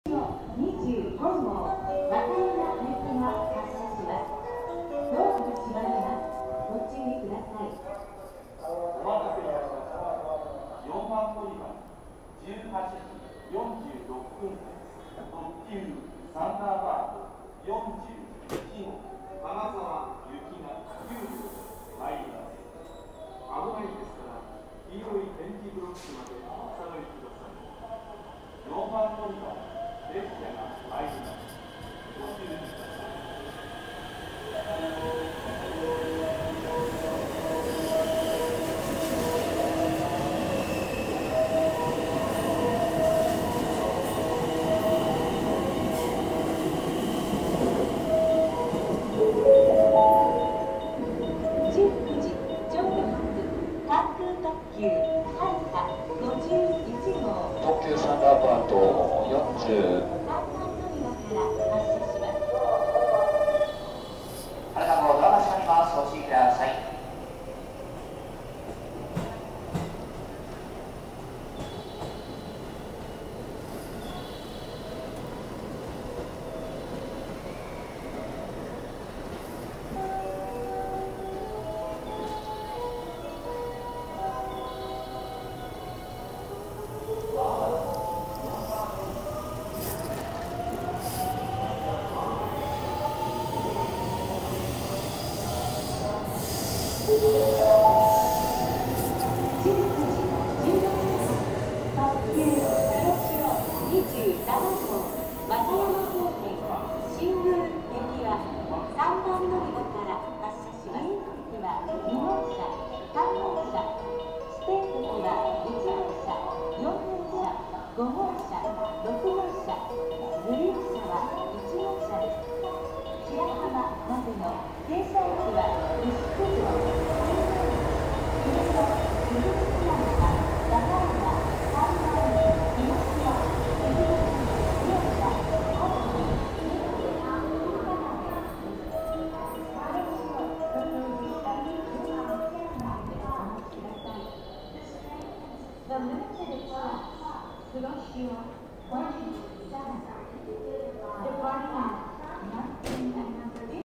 25号、和歌山行きが発車します。ドアが閉まります。ご注意ください。お待たせいたしました。4番乗り場、18時46分特急サンダーバード41号、金沢行きが9両参ります。危ないですから、黄色い点字ブロックまでお下がりください。4番乗り場、列車が参ります。ご注意ください。特急サンダーバード40。体もドアが閉まります。ご注意ください。5号車、6号車、グリーン車は1号車です。白浜までの停車駅は西九条、上野、鈴木山、和歌山、三番、広島、杉並、両者、小杉、The limited express Hiroshima 127 departing